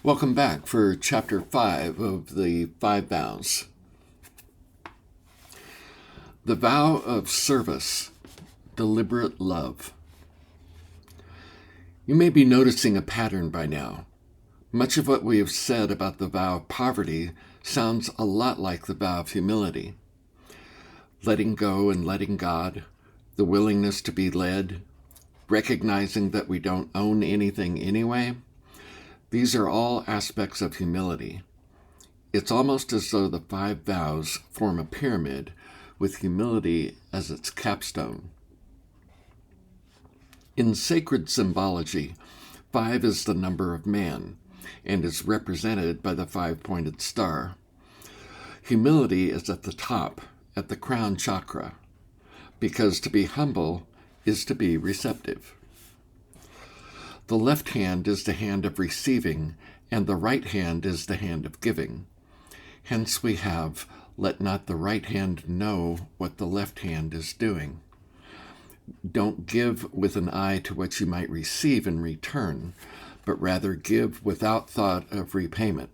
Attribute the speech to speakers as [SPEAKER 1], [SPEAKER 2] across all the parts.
[SPEAKER 1] Welcome back for Chapter 5 of the Five Vows. The Vow of Service, Deliberate Love. You may be noticing a pattern by now. Much of what we have said about the vow of poverty sounds a lot like the vow of humility. Letting go and letting God, the willingness to be led, recognizing that we don't own anything anyway. These are all aspects of humility. It's almost as though the five vows form a pyramid with humility as its capstone. In sacred symbology, 5 is the number of man and is represented by the 5-pointed star. Humility is at the top, at the crown chakra, because to be humble is to be receptive. The left hand is the hand of receiving, and the right hand is the hand of giving. Hence we have, let not the right hand know what the left hand is doing. Don't give with an eye to what you might receive in return, but rather give without thought of repayment.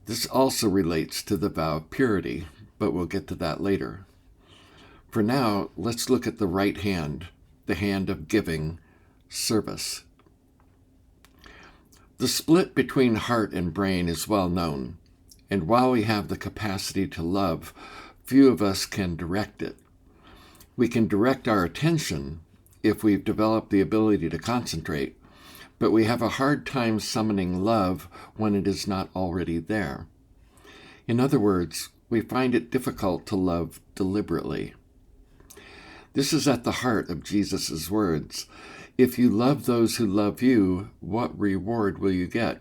[SPEAKER 1] This also relates to the vow of purity, but we'll get to that later. For now, let's look at the right hand, the hand of giving, service. The split between heart and brain is well known, and while we have the capacity to love, few of us can direct it. We can direct our attention if we've developed the ability to concentrate, but we have a hard time summoning love when it is not already there. In other words, we find it difficult to love deliberately. This is at the heart of Jesus' words. If you love those who love you, what reward will you get?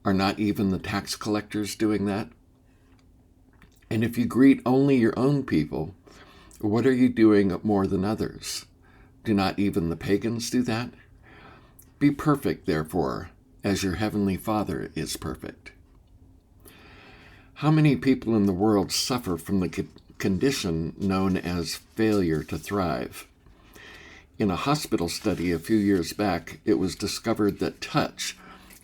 [SPEAKER 1] Are not even the tax collectors doing that? And if you greet only your own people, what are you doing more than others? Do not even the pagans do that? Be perfect, therefore, as your heavenly Father is perfect. How many people in the world suffer from the condition known as failure to thrive? In a hospital study a few years back, it was discovered that touch,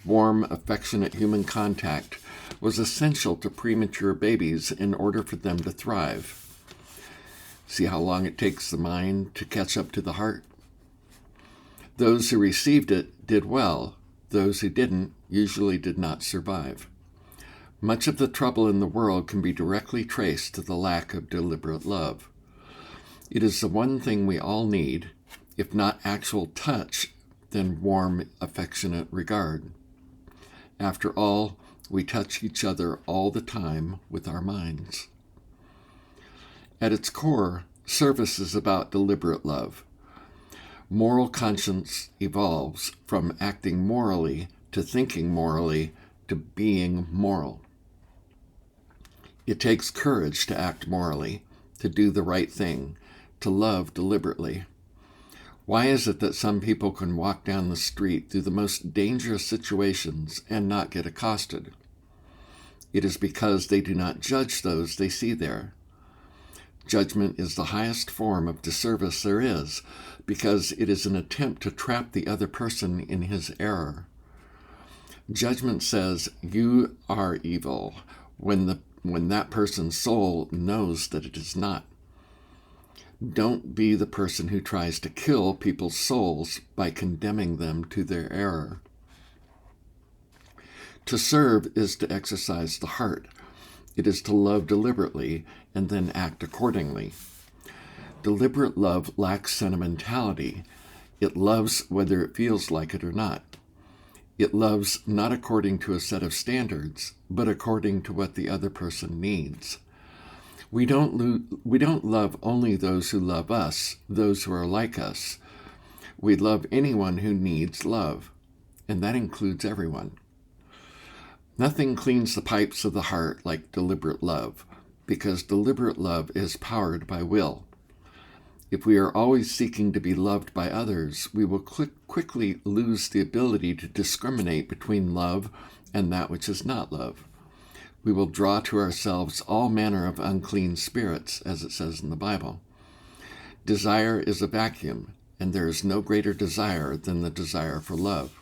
[SPEAKER 1] warm, affectionate human contact, was essential to premature babies in order for them to thrive. See how long it takes the mind to catch up to the heart? Those who received it did well. Those who didn't usually did not survive. Much of the trouble in the world can be directly traced to the lack of deliberate love. It is the one thing we all need, if not actual touch, then warm, affectionate regard. After all, we touch each other all the time with our minds. At its core, service is about deliberate love. Moral conscience evolves from acting morally to thinking morally to being moral. It takes courage to act morally, to do the right thing, to love deliberately. Why is it that some people can walk down the street through the most dangerous situations and not get accosted? It is because they do not judge those they see there. Judgment is the highest form of disservice there is, because it is an attempt to trap the other person in his error. Judgment says, you are evil, when that person's soul knows that it is not. Don't be the person who tries to kill people's souls by condemning them to their error. To serve is to exercise the heart. It is to love deliberately and then act accordingly. Deliberate love lacks sentimentality. It loves whether it feels like it or not. It loves not according to a set of standards, but according to what the other person needs. We don't love only those who love us, those who are like us. We love anyone who needs love, and that includes everyone. Nothing cleans the pipes of the heart like deliberate love, because deliberate love is powered by will. If we are always seeking to be loved by others, we will quickly lose the ability to discriminate between love and that which is not love. We will draw to ourselves all manner of unclean spirits, as it says in the Bible. Desire is a vacuum, and there is no greater desire than the desire for love.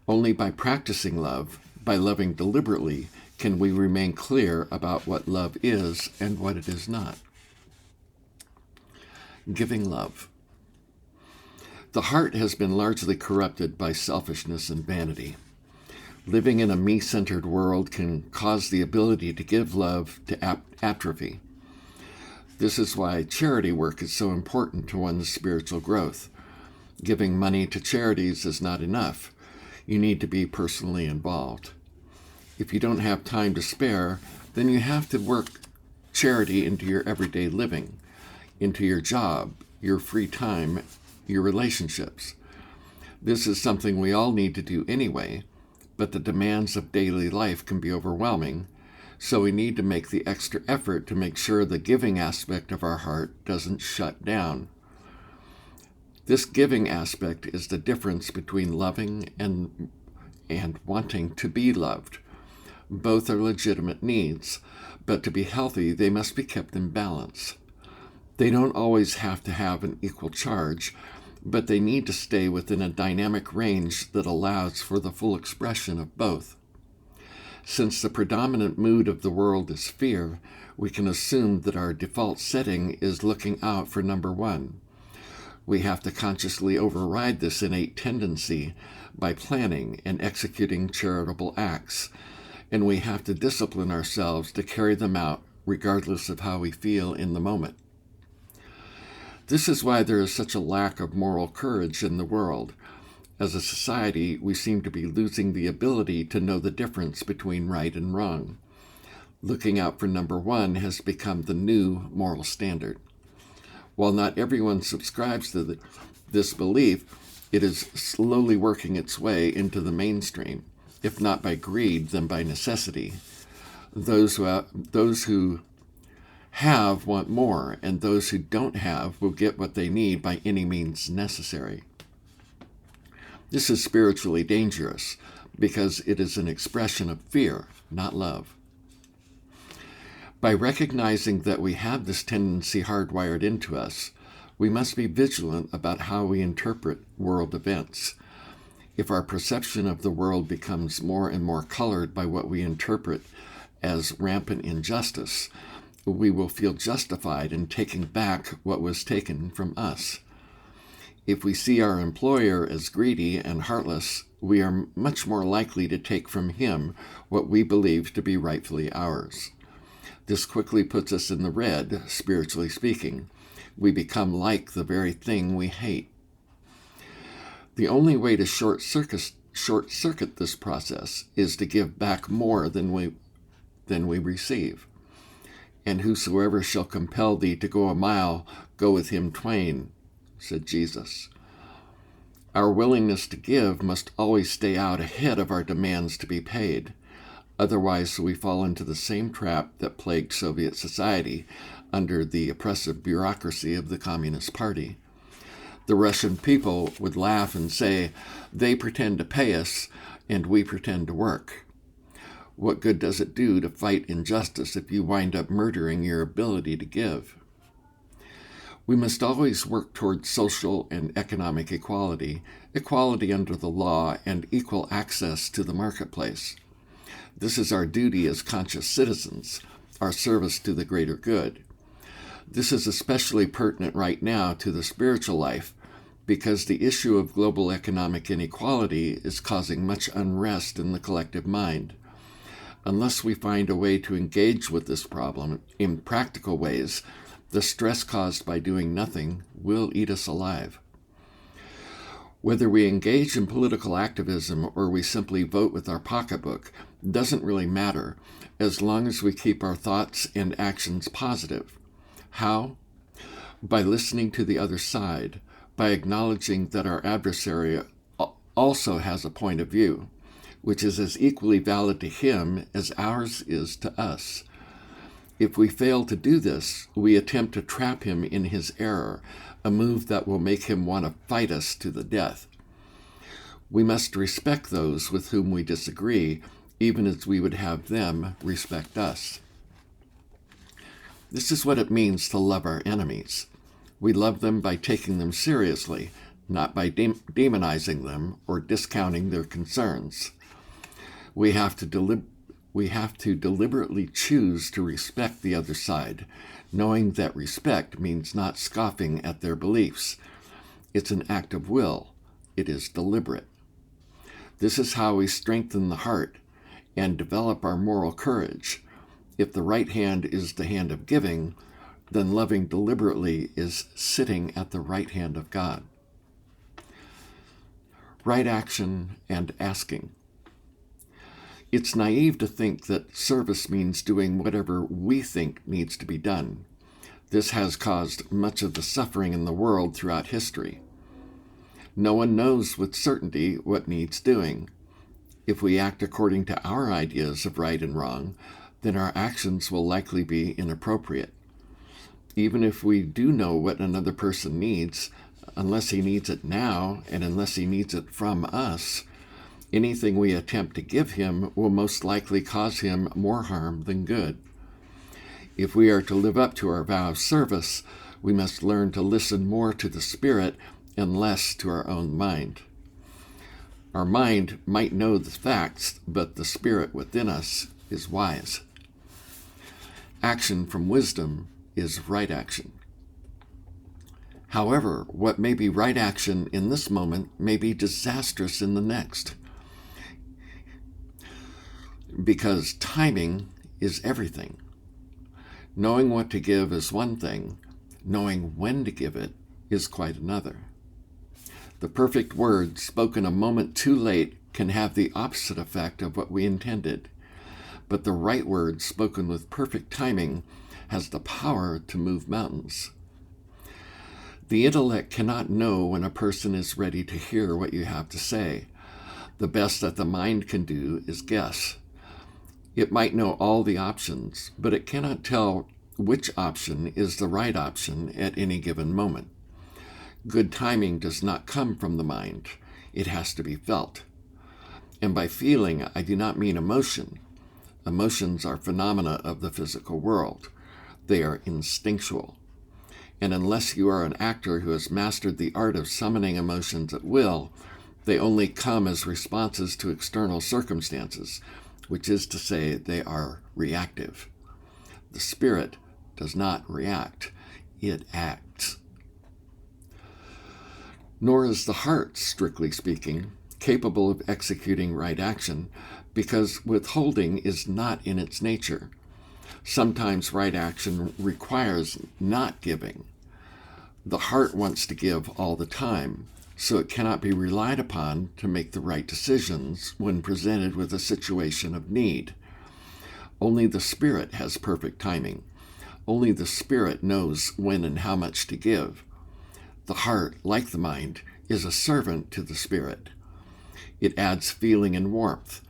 [SPEAKER 1] Only by practicing love, by loving deliberately, can we remain clear about what love is and what it is not. Giving love. The heart has been largely corrupted by selfishness and vanity. Living in a me-centered world can cause the ability to give love to atrophy. This is why charity work is so important to one's spiritual growth. Giving money to charities is not enough. You need to be personally involved. If you don't have time to spare, then you have to work charity into your everyday living, into your job, your free time, your relationships. This is something we all need to do anyway, but the demands of daily life can be overwhelming, so we need to make the extra effort to make sure the giving aspect of our heart doesn't shut down. This giving aspect is the difference between loving and wanting to be loved. Both are legitimate needs, but to be healthy, they must be kept in balance. They don't always have to have an equal charge, but they need to stay within a dynamic range that allows for the full expression of both. Since the predominant mood of the world is fear, we can assume that our default setting is looking out for number one. We have to consciously override this innate tendency by planning and executing charitable acts, and we have to discipline ourselves to carry them out regardless of how we feel in the moment. This is why there is such a lack of moral courage in the world. As a society, we seem to be losing the ability to know the difference between right and wrong. Looking out for number one has become the new moral standard. While not everyone subscribes to this belief, it is slowly working its way into the mainstream, if not by greed, then by necessity. Those who have want more, and those who don't have will get what they need by any means necessary. This is spiritually dangerous because it is an expression of fear, not love. By recognizing that we have this tendency hardwired into us, we must be vigilant about how we interpret world events. If our perception of the world becomes more and more colored by what we interpret as rampant injustice, we will feel justified in taking back what was taken from us. If we see our employer as greedy and heartless, we are much more likely to take from him what we believe to be rightfully ours. This quickly puts us in the red, spiritually speaking. We become like the very thing we hate. The only way to short circuit this process is to give back more than we receive. And whosoever shall compel thee to go a mile, go with him twain, said Jesus. Our willingness to give must always stay out ahead of our demands to be paid. Otherwise, we fall into the same trap that plagued Soviet society under the oppressive bureaucracy of the Communist Party. The Russian people would laugh and say, they pretend to pay us and we pretend to work. What good does it do to fight injustice if you wind up murdering your ability to give? We must always work towards social and economic equality, equality under the law, and equal access to the marketplace. This is our duty as conscious citizens, our service to the greater good. This is especially pertinent right now to the spiritual life because the issue of global economic inequality is causing much unrest in the collective mind. Unless we find a way to engage with this problem in practical ways, the stress caused by doing nothing will eat us alive. Whether we engage in political activism or we simply vote with our pocketbook doesn't really matter, as long as we keep our thoughts and actions positive. How? By listening to the other side, by acknowledging that our adversary also has a point of view, which is as equally valid to him as ours is to us. If we fail to do this, we attempt to trap him in his error, a move that will make him want to fight us to the death. We must respect those with whom we disagree, even as we would have them respect us. This is what it means to love our enemies. We love them by taking them seriously, not by demonizing them or discounting their concerns. We have to deliberately choose to respect the other side, knowing that respect means not scoffing at their beliefs. It's an act of will. It is deliberate. This is how we strengthen the heart and develop our moral courage. If the right hand is the hand of giving, then loving deliberately is sitting at the right hand of God. Right action and asking. It's naive to think that service means doing whatever we think needs to be done. This has caused much of the suffering in the world throughout history. No one knows with certainty what needs doing. If we act according to our ideas of right and wrong, then our actions will likely be inappropriate. Even if we do know what another person needs, unless he needs it now and unless he needs it from us, anything we attempt to give him will most likely cause him more harm than good. If we are to live up to our vow of service, we must learn to listen more to the Spirit and less to our own mind. Our mind might know the facts, but the Spirit within us is wise. Action from wisdom is right action. However, what may be right action in this moment may be disastrous in the next. Because timing is everything. Knowing what to give is one thing. Knowing when to give it is quite another. The perfect word spoken a moment too late can have the opposite effect of what we intended. But the right word spoken with perfect timing has the power to move mountains. The intellect cannot know when a person is ready to hear what you have to say. The best that the mind can do is guess. It might know all the options, but it cannot tell which option is the right option at any given moment. Good timing does not come from the mind. It has to be felt. And by feeling, I do not mean emotion. Emotions are phenomena of the physical world. They are instinctual. And unless you are an actor who has mastered the art of summoning emotions at will, they only come as responses to external circumstances, which is to say they are reactive. The Spirit does not react, it acts. Nor is the heart, strictly speaking, capable of executing right action, because withholding is not in its nature. Sometimes right action requires not giving. The heart wants to give all the time, so it cannot be relied upon to make the right decisions when presented with a situation of need. Only the Spirit has perfect timing. Only the Spirit knows when and how much to give. The heart, like the mind, is a servant to the Spirit. It adds feeling and warmth,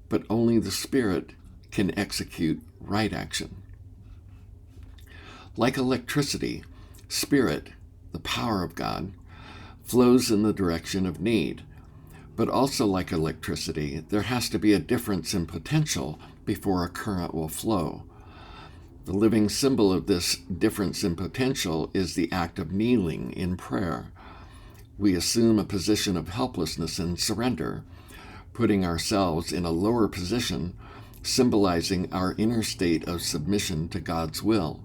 [SPEAKER 1] but only the Spirit can execute right action. Like electricity, Spirit, the power of God, flows in the direction of need. But also like electricity, there has to be a difference in potential before a current will flow. The living symbol of this difference in potential is the act of kneeling in prayer. We assume a position of helplessness and surrender, putting ourselves in a lower position, symbolizing our inner state of submission to God's will.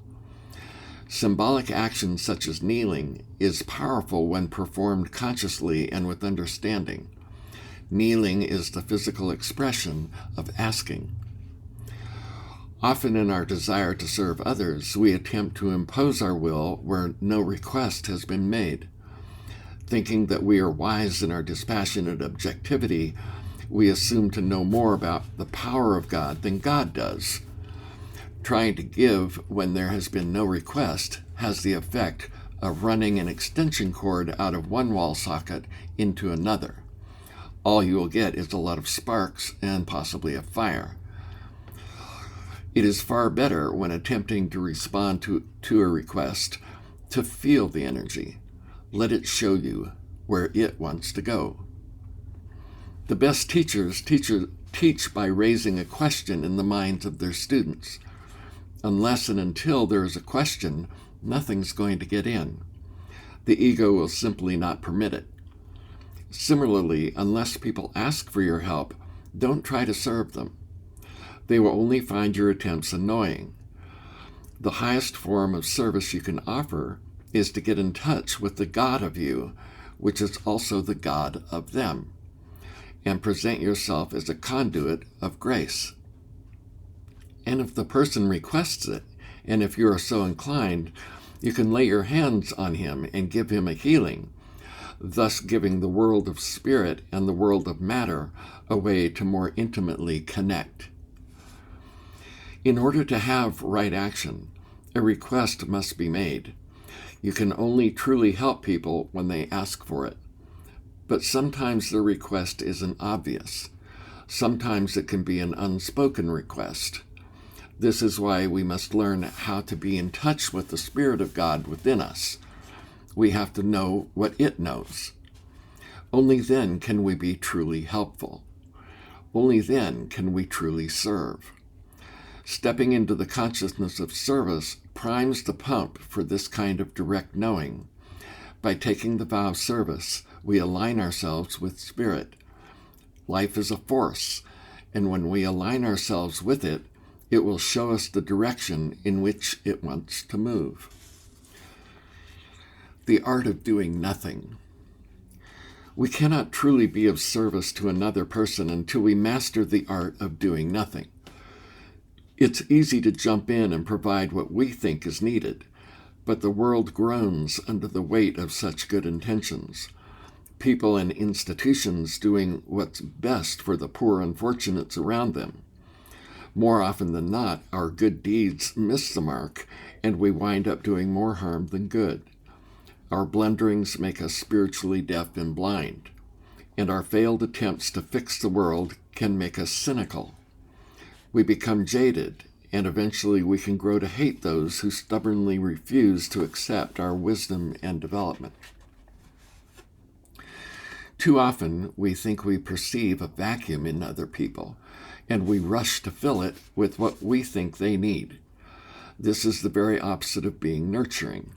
[SPEAKER 1] Symbolic action such as kneeling is powerful when performed consciously and with understanding. Kneeling is the physical expression of asking. Often in our desire to serve others, we attempt to impose our will where no request has been made. Thinking that we are wise in our dispassionate objectivity, we assume to know more about the power of God than God does. Trying to give when there has been no request has the effect of running an extension cord out of one wall socket into another. All you will get is a lot of sparks and possibly a fire. It is far better when attempting to respond to a request to feel the energy. Let it show you where it wants to go. The best teachers teach by raising a question in the minds of their students. Unless and until there is a question, nothing's going to get in. The ego will simply not permit it. Similarly, unless people ask for your help, don't try to serve them. They will only find your attempts annoying. The highest form of service you can offer is to get in touch with the God of you, which is also the God of them, and present yourself as a conduit of grace. And if the person requests it, and if you are so inclined, you can lay your hands on him and give him a healing, thus giving the world of spirit and the world of matter a way to more intimately connect. In order to have right action, a request must be made. You can only truly help people when they ask for it. But sometimes the request isn't obvious. Sometimes it can be an unspoken request. This is why we must learn how to be in touch with the Spirit of God within us. We have to know what it knows. Only then can we be truly helpful. Only then can we truly serve. Stepping into the consciousness of service primes the pump for this kind of direct knowing. By taking the vow of service, we align ourselves with Spirit. Life is a force, and when we align ourselves with it, it will show us the direction in which it wants to move. The art of doing nothing. We cannot truly be of service to another person until we master the art of doing nothing. It's easy to jump in and provide what we think is needed, but the world groans under the weight of such good intentions. People and institutions doing what's best for the poor unfortunates around them. More often than not, our good deeds miss the mark, and we wind up doing more harm than good. Our blunderings make us spiritually deaf and blind, and our failed attempts to fix the world can make us cynical. We become jaded, and eventually we can grow to hate those who stubbornly refuse to accept our wisdom and development. Too often, we think we perceive a vacuum in other people, and we rush to fill it with what we think they need. This is the very opposite of being nurturing.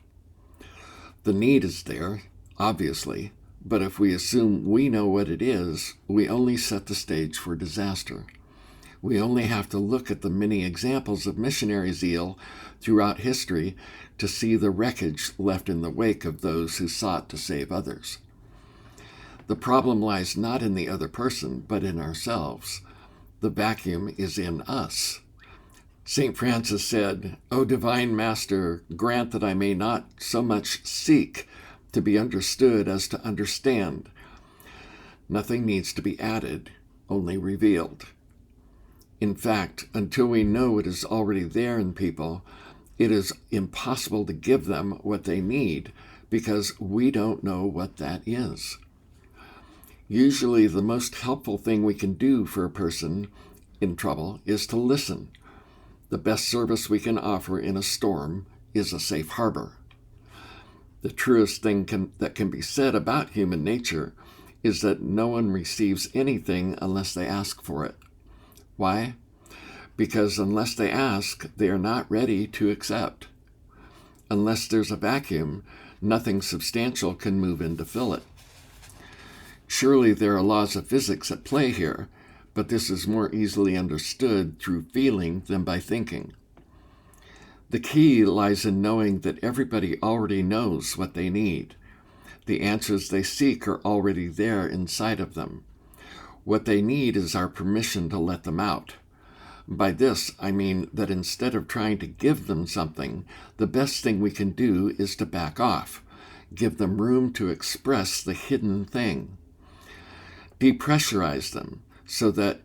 [SPEAKER 1] The need is there, obviously, but if we assume we know what it is, we only set the stage for disaster. We only have to look at the many examples of missionary zeal throughout history to see the wreckage left in the wake of those who sought to save others. The problem lies not in the other person, but in ourselves. The vacuum is in us. St. Francis said, "O divine Master, grant that I may not so much seek to be understood as to understand. Nothing needs to be added, only revealed." In fact, until we know it is already there in people, it is impossible to give them what they need because we don't know what that is. Usually, the most helpful thing we can do for a person in trouble is to listen. The best service we can offer in a storm is a safe harbor. The truest thing that can be said about human nature is that no one receives anything unless they ask for it. Why? Because unless they ask, they are not ready to accept. Unless there's a vacuum, nothing substantial can move in to fill it. Surely there are laws of physics at play here, but this is more easily understood through feeling than by thinking. The key lies in knowing that everybody already knows what they need. The answers they seek are already there inside of them. What they need is our permission to let them out. By this, I mean that instead of trying to give them something, the best thing we can do is to back off, give them room to express the hidden thing. Depressurize them so that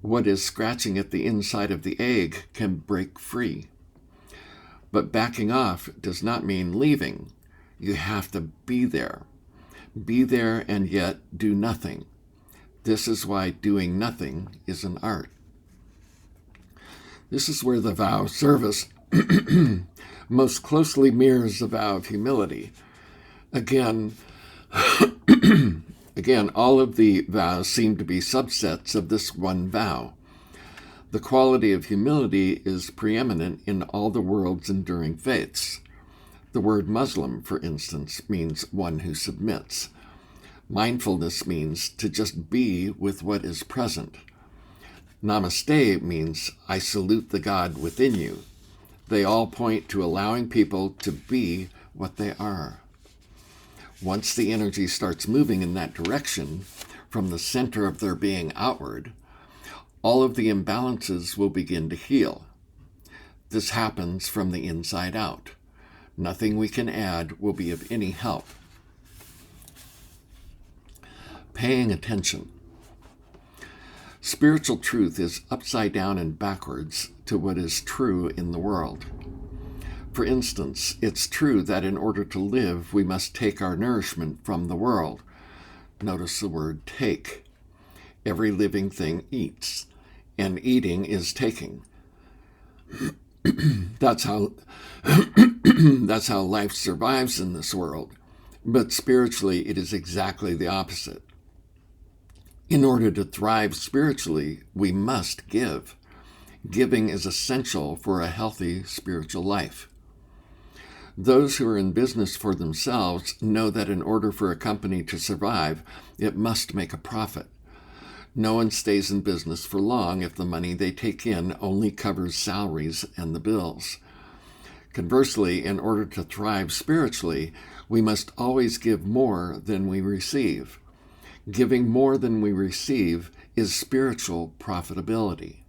[SPEAKER 1] what is scratching at the inside of the egg can break free. But backing off does not mean leaving. You have to be there. Be there and yet do nothing. This is why doing nothing is an art. This is where the vow of service most closely mirrors the vow of humility. Again, all of the vows seem to be subsets of this one vow. The quality of humility is preeminent in all the world's enduring faiths. The word Muslim, for instance, means one who submits. Mindfulness means to just be with what is present. Namaste means I salute the God within you. They all point to allowing people to be what they are. Once the energy starts moving in that direction, from the center of their being outward, all of the imbalances will begin to heal. This happens from the inside out. Nothing we can add will be of any help. Paying attention. Spiritual truth is upside down and backwards to what is true in the world. For instance, it's true that in order to live, we must take our nourishment from the world. Notice the word take. Every living thing eats, and eating is taking. That's how life survives in this world. But spiritually, it is exactly the opposite. In order to thrive spiritually, we must give. Giving is essential for a healthy spiritual life. Those who are in business for themselves know that in order for a company to survive, it must make a profit. No one stays in business for long if the money they take in only covers salaries and the bills. Conversely, in order to thrive spiritually, we must always give more than we receive. Giving more than we receive is spiritual profitability.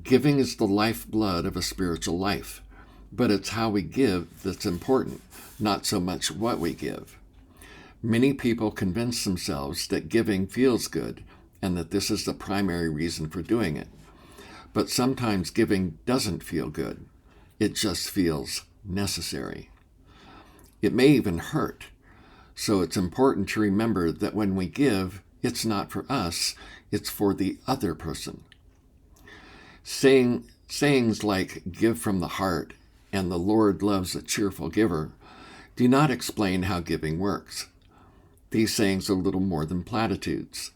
[SPEAKER 1] Giving is the lifeblood of a spiritual life, but it's how we give that's important, not so much what we give. Many people convince themselves that giving feels good and that this is the primary reason for doing it. But sometimes giving doesn't feel good. It just feels necessary. It may even hurt. So it's important to remember that when we give, it's not for us, it's for the other person. Sayings like give from the heart and the Lord loves a cheerful giver do not explain how giving works. These sayings are little more than platitudes.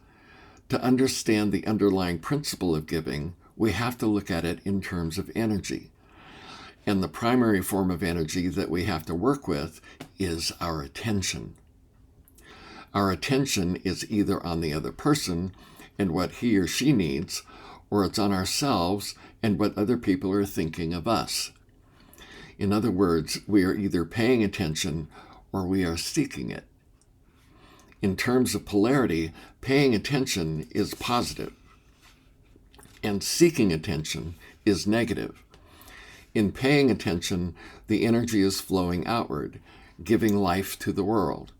[SPEAKER 1] To understand the underlying principle of giving, we have to look at it in terms of energy. And the primary form of energy that we have to work with is our attention. Our attention is either on the other person and what he or she needs, or it's on ourselves and what other people are thinking of us. In other words, we are either paying attention or we are seeking it. In terms of polarity, paying attention is positive, and seeking attention is negative. In paying attention, the energy is flowing outward, giving life to the world.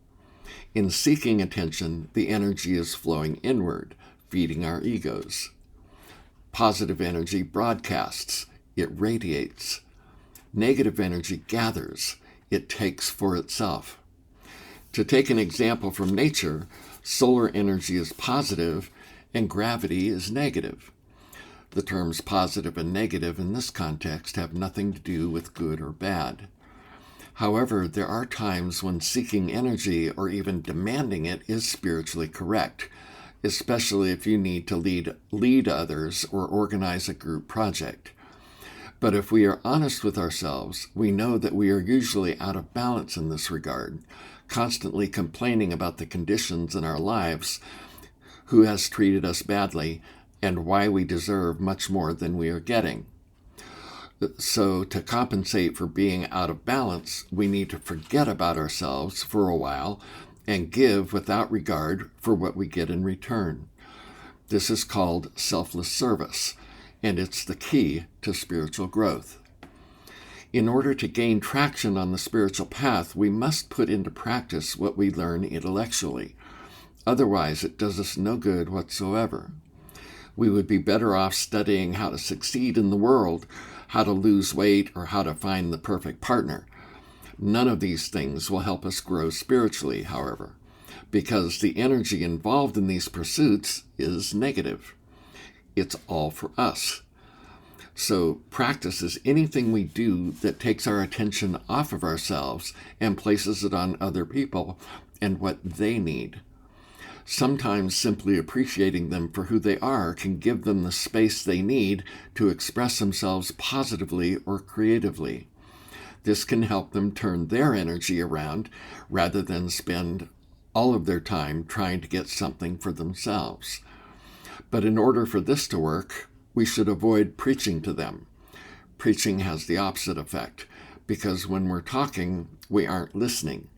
[SPEAKER 1] In seeking attention, the energy is flowing inward, feeding our egos. Positive energy broadcasts, it radiates. Negative energy gathers, it takes for itself. To take an example from nature, solar energy is positive and gravity is negative. The terms positive and negative in this context have nothing to do with good or bad. However, there are times when seeking energy or even demanding it is spiritually correct, especially if you need to lead others or organize a group project. But if we are honest with ourselves, we know that we are usually out of balance in this regard, constantly complaining about the conditions in our lives, who has treated us badly, and why we deserve much more than we are getting. So to compensate for being out of balance, we need to forget about ourselves for a while and give without regard for what we get in return. This is called selfless service, and it's the key to spiritual growth. In order to gain traction on the spiritual path, we must put into practice what we learn intellectually. Otherwise, it does us no good whatsoever. We would be better off studying how to succeed in the world, how to lose weight, or how to find the perfect partner. None of these things will help us grow spiritually, however, because the energy involved in these pursuits is negative. It's all for us. So practice is anything we do that takes our attention off of ourselves and places it on other people and what they need. Sometimes simply appreciating them for who they are can give them the space they need to express themselves positively or creatively. This can help them turn their energy around rather than spend all of their time trying to get something for themselves. But in order for this to work, we should avoid preaching to them. Preaching has the opposite effect, because when we're talking, we aren't listening.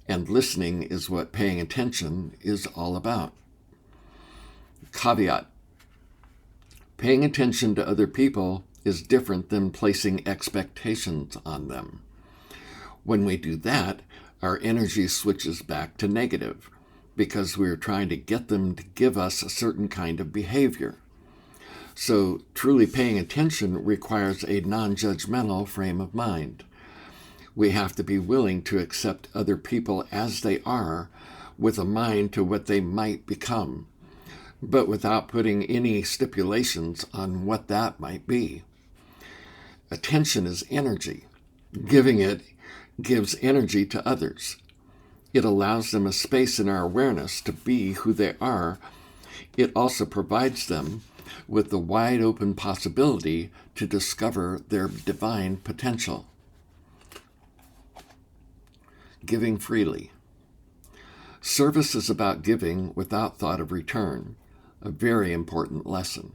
[SPEAKER 1] And listening is what paying attention is all about. Caveat: paying attention to other people is different than placing expectations on them. When we do that, our energy switches back to negative, because we're trying to get them to give us a certain kind of behavior. So truly paying attention requires a non-judgmental frame of mind. We have to be willing to accept other people as they are, with a mind to what they might become, but without putting any stipulations on what that might be. Attention is energy. Giving it gives energy to others. It allows them a space in our awareness to be who they are. It also provides them with the wide open possibility to discover their divine potential. Giving freely. Service is about giving without thought of return, a very important lesson.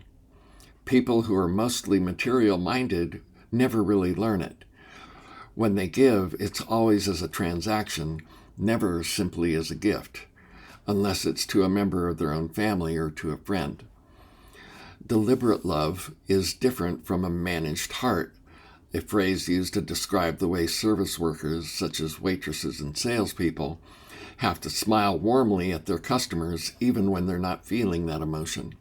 [SPEAKER 1] People who are mostly material-minded never really learn it. When they give, it's always as a transaction, never simply as a gift, unless it's to a member of their own family or to a friend. Deliberate love is different from a managed heart, a phrase used to describe the way service workers, such as waitresses and salespeople, have to smile warmly at their customers even when they're not feeling that emotion.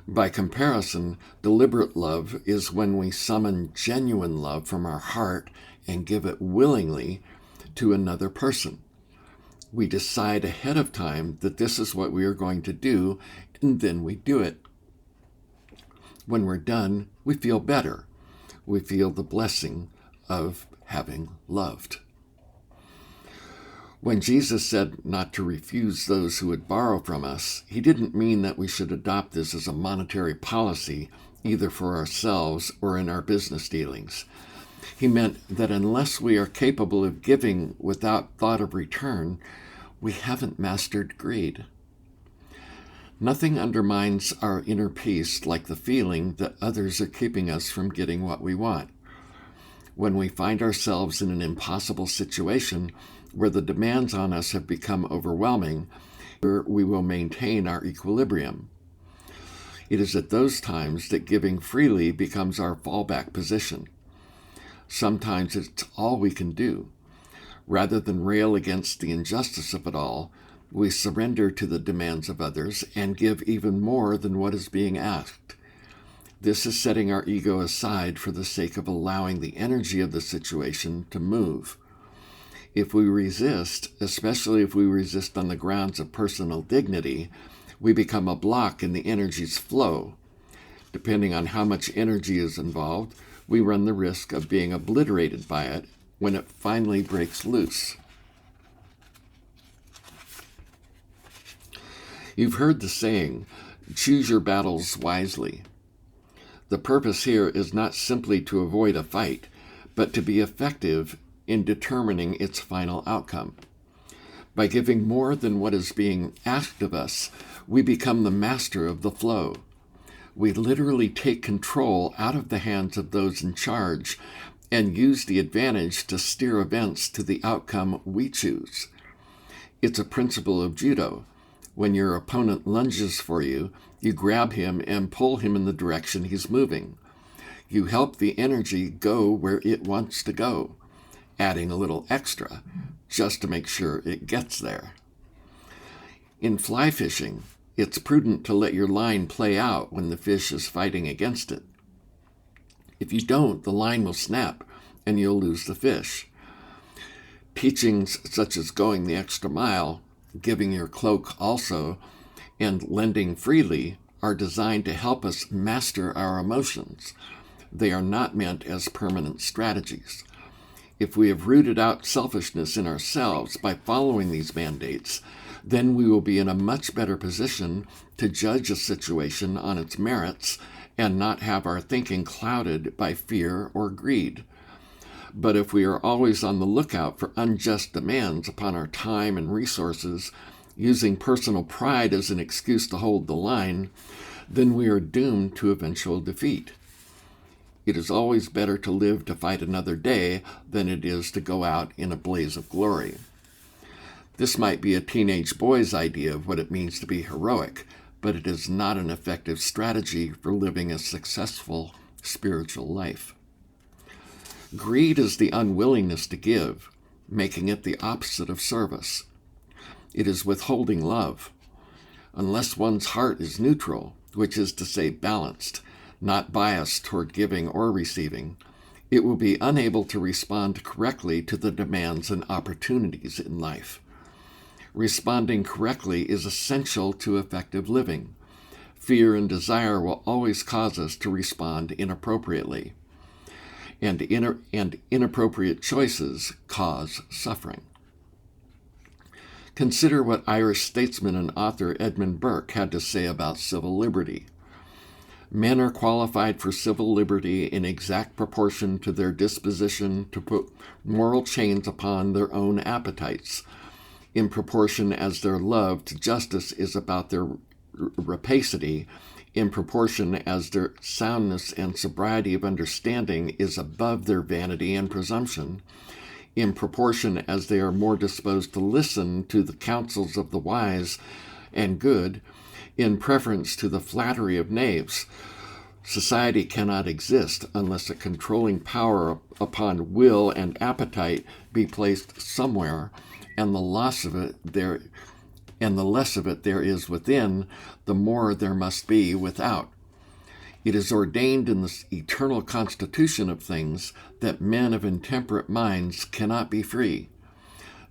[SPEAKER 1] By comparison, deliberate love is when we summon genuine love from our heart and give it willingly to another person. We decide ahead of time that this is what we are going to do, and then we do it. When we're done, we feel better. We feel the blessing of having loved. When Jesus said not to refuse those who would borrow from us, he didn't mean that we should adopt this as a monetary policy, either for ourselves or in our business dealings. He meant that unless we are capable of giving without thought of return, we haven't mastered greed. Nothing undermines our inner peace like the feeling that others are keeping us from getting what we want. When we find ourselves in an impossible situation where the demands on us have become overwhelming, we will maintain our equilibrium. It is at those times that giving freely becomes our fallback position. Sometimes it's all we can do. Rather than rail against the injustice of it all, we surrender to the demands of others and give even more than what is being asked. This is setting our ego aside for the sake of allowing the energy of the situation to move. If we resist, especially if we resist on the grounds of personal dignity, we become a block in the energy's flow. Depending on how much energy is involved, we run the risk of being obliterated by it when it finally breaks loose. You've heard the saying, choose your battles wisely. The purpose here is not simply to avoid a fight, but to be effective in determining its final outcome. By giving more than what is being asked of us, we become the master of the flow. We literally take control out of the hands of those in charge and use the advantage to steer events to the outcome we choose. It's a principle of judo. When your opponent lunges for you, you grab him and pull him in the direction he's moving. You help the energy go where it wants to go, adding a little extra just to make sure it gets there. In fly fishing, it's prudent to let your line play out when the fish is fighting against it. If you don't, the line will snap and you'll lose the fish. Teachings such as going the extra mile, giving your cloak also, and lending freely are designed to help us master our emotions. They are not meant as permanent strategies. If we have rooted out selfishness in ourselves by following these mandates, then we will be in a much better position to judge a situation on its merits and not have our thinking clouded by fear or greed. But if we are always on the lookout for unjust demands upon our time and resources, using personal pride as an excuse to hold the line, then we are doomed to eventual defeat. It is always better to live to fight another day than it is to go out in a blaze of glory. This might be a teenage boy's idea of what it means to be heroic, but it is not an effective strategy for living a successful spiritual life. Greed is the unwillingness to give, making it the opposite of service. It is withholding love. Unless one's heart is neutral, which is to say balanced, not biased toward giving or receiving, it will be unable to respond correctly to the demands and opportunities in life. Responding correctly is essential to effective living. Fear and desire will always cause us to respond inappropriately, and inappropriate choices cause suffering. Consider what Irish statesman and author Edmund Burke had to say about civil liberty. Men are qualified for civil liberty in exact proportion to their disposition to put moral chains upon their own appetites, in proportion as their love to justice is about their rapacity, in proportion as their soundness and sobriety of understanding is above their vanity and presumption, in proportion as they are more disposed to listen to the counsels of the wise and good, in preference to the flattery of knaves. Society cannot exist unless a controlling power upon will and appetite be placed somewhere, and the less of it there is within, the more there must be without. It is ordained in the eternal constitution of things that men of intemperate minds cannot be free.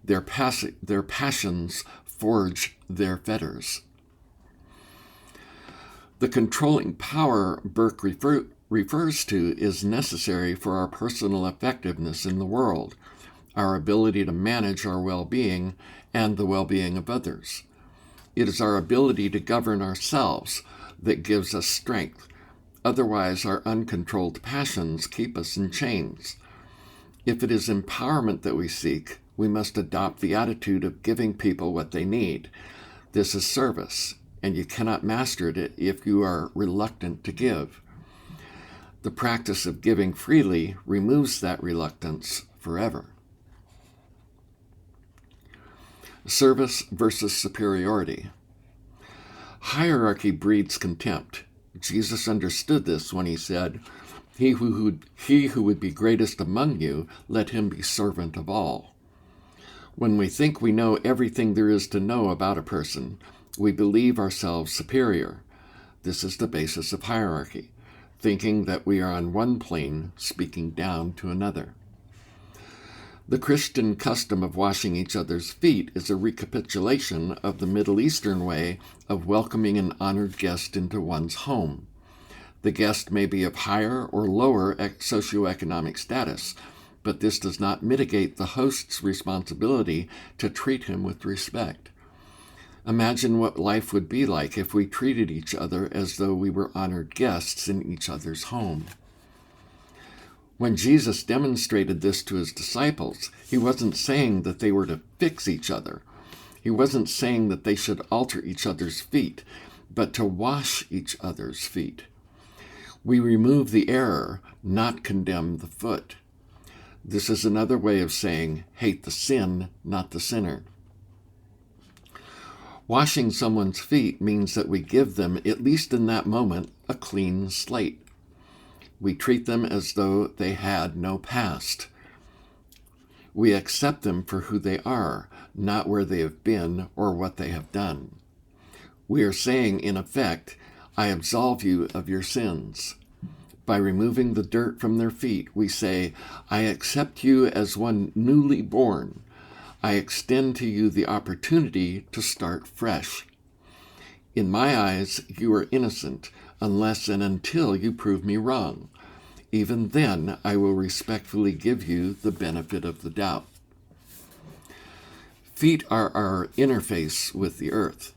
[SPEAKER 1] Their passions forge their fetters. The controlling power Burke refers to is necessary for our personal effectiveness in the world, our ability to manage our well-being and the well-being of others. It is our ability to govern ourselves that gives us strength. Otherwise, our uncontrolled passions keep us in chains. If it is empowerment that we seek, we must adopt the attitude of giving people what they need. This is service, and you cannot master it if you are reluctant to give. The practice of giving freely removes that reluctance forever. Service versus superiority. Hierarchy breeds contempt. Jesus understood this when he said, He who would be greatest among you, let him be servant of all. When we think we know everything there is to know about a person, we believe ourselves superior. This is the basis of hierarchy, thinking that we are on one plane, speaking down to another. The Christian custom of washing each other's feet is a recapitulation of the Middle Eastern way of welcoming an honored guest into one's home. The guest may be of higher or lower socioeconomic status, but this does not mitigate the host's responsibility to treat him with respect. Imagine what life would be like if we treated each other as though we were honored guests in each other's home. When Jesus demonstrated this to his disciples, he wasn't saying that they were to fix each other. He wasn't saying that they should alter each other's feet, but to wash each other's feet. We remove the error, not condemn the foot. This is another way of saying, hate the sin, not the sinner. Washing someone's feet means that we give them, at least in that moment, a clean slate. We treat them as though they had no past. We accept them for who they are, not where they have been or what they have done. We are saying, in effect, I absolve you of your sins. By removing the dirt from their feet, we say, I accept you as one newly born. I extend to you the opportunity to start fresh. In my eyes, you are innocent, unless and until you prove me wrong. Even then, I will respectfully give you the benefit of the doubt. Feet are our interface with the earth.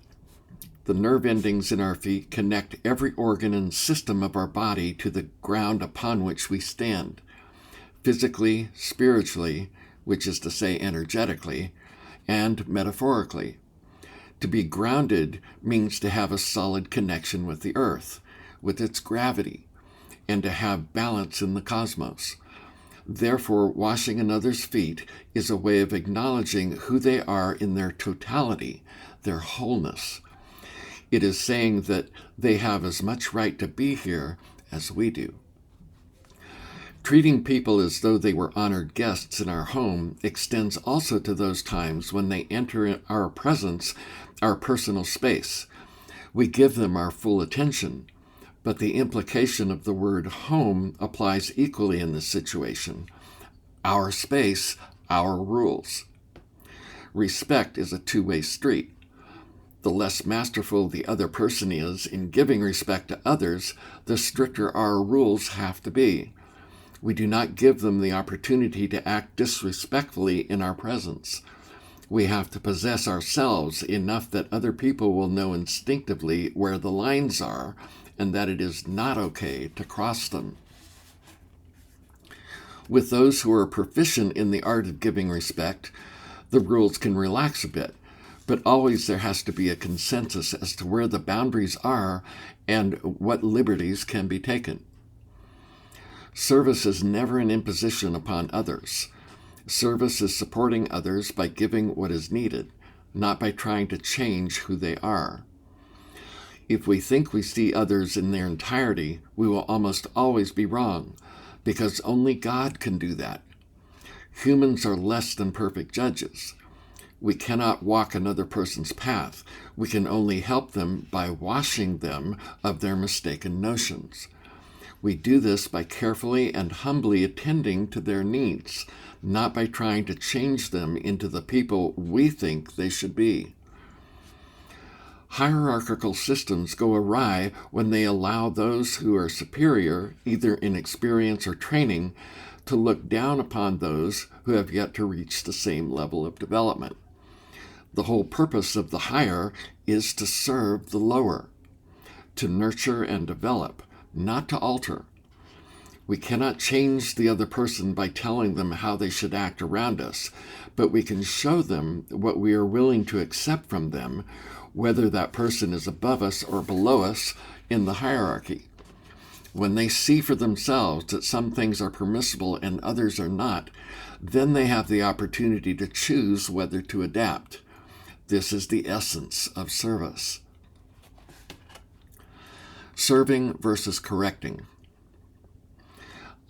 [SPEAKER 1] The nerve endings in our feet connect every organ and system of our body to the ground upon which we stand. physically, spiritually, which is to say energetically, and metaphorically. To be grounded means to have a solid connection with the earth, with its gravity, and to have balance in the cosmos. Therefore, washing another's feet is a way of acknowledging who they are in their totality, their wholeness. It is saying that they have as much right to be here as we do. Treating people as though they were honored guests in our home extends also to those times when they enter our presence, our personal space. We give them our full attention, but the implication of the word home applies equally in this situation. Our space, our rules. Respect is a two-way street. The less masterful the other person is in giving respect to others, the stricter our rules have to be. We do not give them the opportunity to act disrespectfully in our presence. We have to possess ourselves enough that other people will know instinctively where the lines are and that it is not okay to cross them. With those who are proficient in the art of giving respect, the rules can relax a bit, but always there has to be a consensus as to where the boundaries are and what liberties can be taken. Service is never an imposition upon others. Service is supporting others by giving what is needed, not by trying to change who they are. If we think we see others in their entirety, we will almost always be wrong, because only God can do that. Humans are less than perfect judges. We cannot walk another person's path. We can only help them by washing them of their mistaken notions. We do this by carefully and humbly attending to their needs, not by trying to change them into the people we think they should be. Hierarchical systems go awry when they allow those who are superior, either in experience or training, to look down upon those who have yet to reach the same level of development. The whole purpose of the higher is to serve the lower, to nurture and develop, not to alter. We cannot change the other person by telling them how they should act around us, but we can show them what we are willing to accept from them, whether that person is above us or below us in the hierarchy. When they see for themselves that some things are permissible and others are not, then they have the opportunity to choose whether to adapt. This is the essence of service. Serving versus correcting.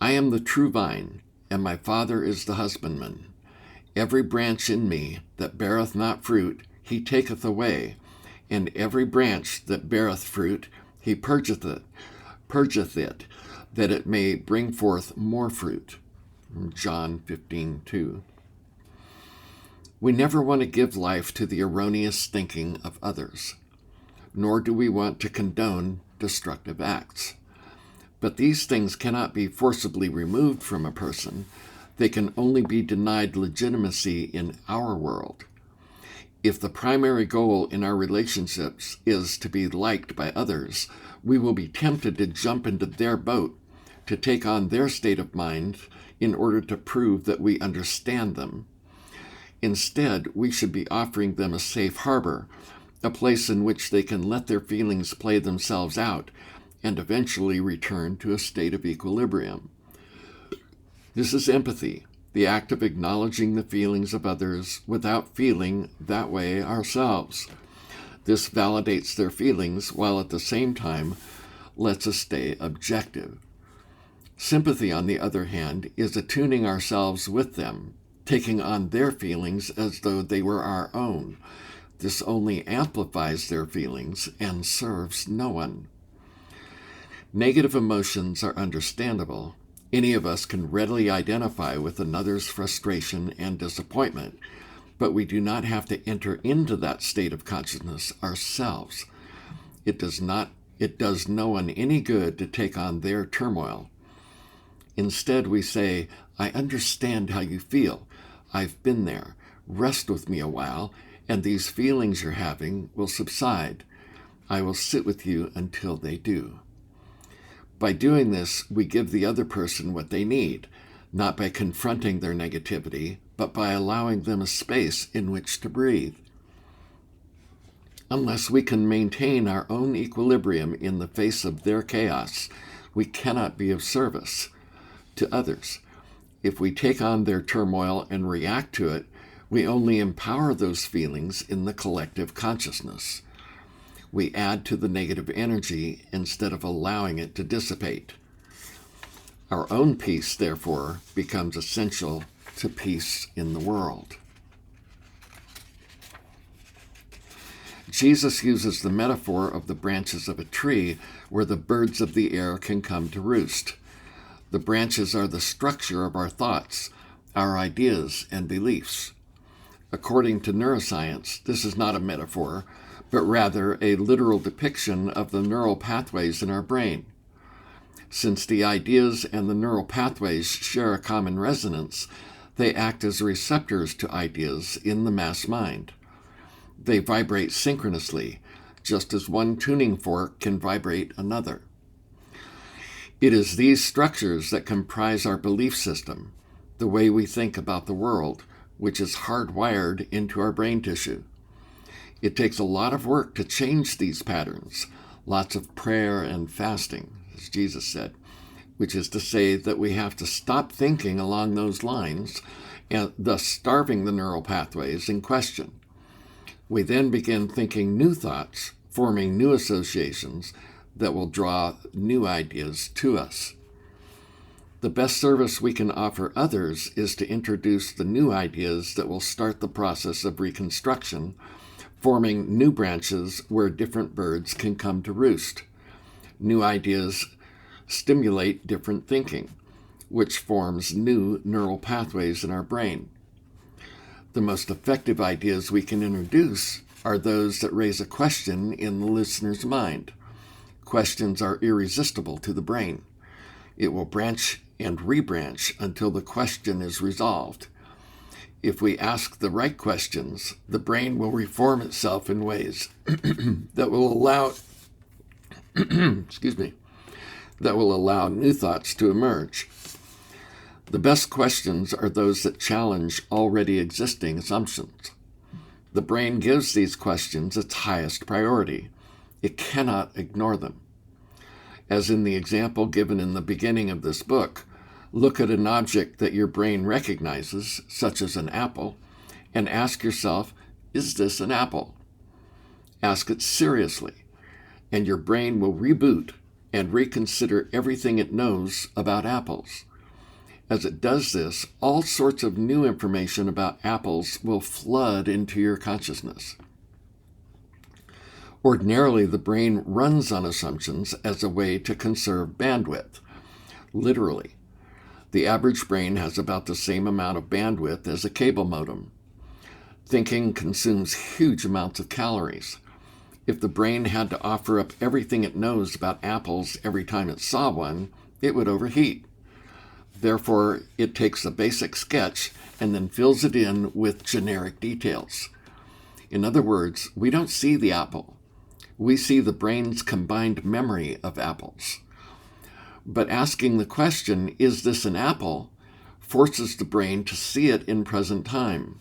[SPEAKER 1] I am the true vine, and my Father is the husbandman. Every branch in me that beareth not fruit, he taketh away, and every branch that beareth fruit, he purgeth it, that it may bring forth more fruit. John 15:2. We never want to give life to the erroneous thinking of others, nor do we want to condone destructive acts. But these things cannot be forcibly removed from a person. They can only be denied legitimacy in our world. If the primary goal in our relationships is to be liked by others, we will be tempted to jump into their boat, to take on their state of mind in order to prove that we understand them. Instead, we should be offering them a safe harbor, a place in which they can let their feelings play themselves out and eventually return to a state of equilibrium. This is empathy, the act of acknowledging the feelings of others without feeling that way ourselves. This validates their feelings while at the same time lets us stay objective. Sympathy, on the other hand, is attuning ourselves with them, taking on their feelings as though they were our own. This only amplifies their feelings and serves no one. Negative emotions are understandable. Any of us can readily identify with another's frustration and disappointment, but we do not have to enter into that state of consciousness ourselves. It does no one any good to take on their turmoil. Instead, we say, I understand how you feel. I've been there. Rest with me a while, and these feelings you're having will subside. I will sit with you until they do. By doing this, we give the other person what they need, not by confronting their negativity, but by allowing them a space in which to breathe. Unless we can maintain our own equilibrium in the face of their chaos, we cannot be of service to others. If we take on their turmoil and react to it, we only empower those feelings in the collective consciousness. We add to the negative energy instead of allowing it to dissipate. Our own peace, therefore, becomes essential to peace in the world. Jesus uses the metaphor of the branches of a tree where the birds of the air can come to roost. The branches are the structure of our thoughts, our ideas, and beliefs. According to neuroscience, this is not a metaphor, but rather a literal depiction of the neural pathways in our brain. Since the ideas and the neural pathways share a common resonance, they act as receptors to ideas in the mass mind. They vibrate synchronously, just as one tuning fork can vibrate another. It is these structures that comprise our belief system, the way we think about the world, which is hardwired into our brain tissue. It takes a lot of work to change these patterns, lots of prayer and fasting, as Jesus said, which is to say that we have to stop thinking along those lines and thus starving the neural pathways in question. We then begin thinking new thoughts, forming new associations that will draw new ideas to us. The best service we can offer others is to introduce the new ideas that will start the process of reconstruction, forming new branches where different birds can come to roost. New ideas stimulate different thinking, which forms new neural pathways in our brain. The most effective ideas we can introduce are those that raise a question in the listener's mind. Questions are irresistible to the brain. It will branch and rebranch until the question is resolved. If we ask the right questions, the brain will reform itself in ways that will allow that will allow new thoughts to emerge. The best questions are those that challenge already existing assumptions. The brain gives these questions its highest priority. It cannot ignore them. As in the example given in the beginning of this book, look at an object that your brain recognizes, such as an apple, and ask yourself, is this an apple? Ask it seriously, and your brain will reboot and reconsider everything it knows about apples. As it does this, all sorts of new information about apples will flood into your consciousness. Ordinarily, the brain runs on assumptions as a way to conserve bandwidth. Literally, the average brain has about the same amount of bandwidth as a cable modem. Thinking consumes huge amounts of calories. If the brain had to offer up everything it knows about apples every time it saw one, it would overheat. Therefore, it takes a basic sketch and then fills it in with generic details. In other words, we don't see the apple. We see the brain's combined memory of apples. But asking the question, is this an apple, forces the brain to see it in present time.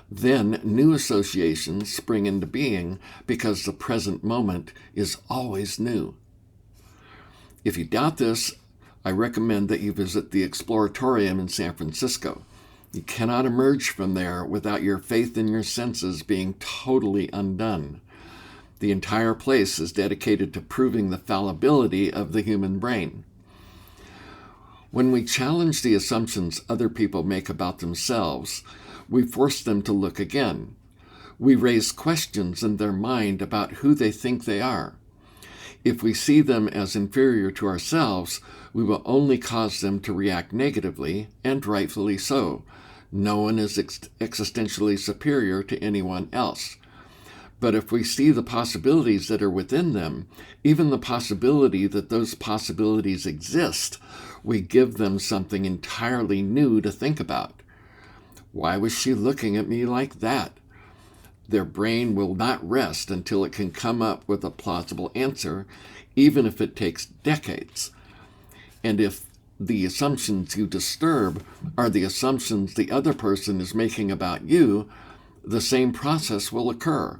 [SPEAKER 1] Then new associations spring into being because the present moment is always new. If you doubt this, I recommend that you visit the Exploratorium in San Francisco. You cannot emerge from there without your faith in your senses being totally undone. The entire place is dedicated to proving the fallibility of the human brain. When we challenge the assumptions other people make about themselves, we force them to look again. We raise questions in their mind about who they think they are. If we see them as inferior to ourselves, we will only cause them to react negatively, and rightfully so. No one is existentially superior to anyone else. But if we see the possibilities that are within them, even the possibility that those possibilities exist, we give them something entirely new to think about. Why was she looking at me like that? Their brain will not rest until it can come up with a plausible answer, even if it takes decades. And if the assumptions you disturb are the assumptions the other person is making about you, the same process will occur.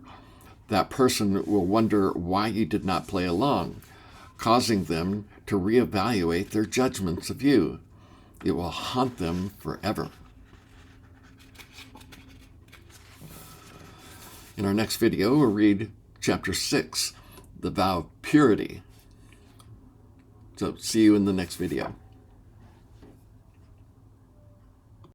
[SPEAKER 1] That person will wonder why you did not play along, causing them to reevaluate their judgments of you. It will haunt them forever. In our next video, we'll read Chapter 6, the Vow of Purity. So see you in the next video.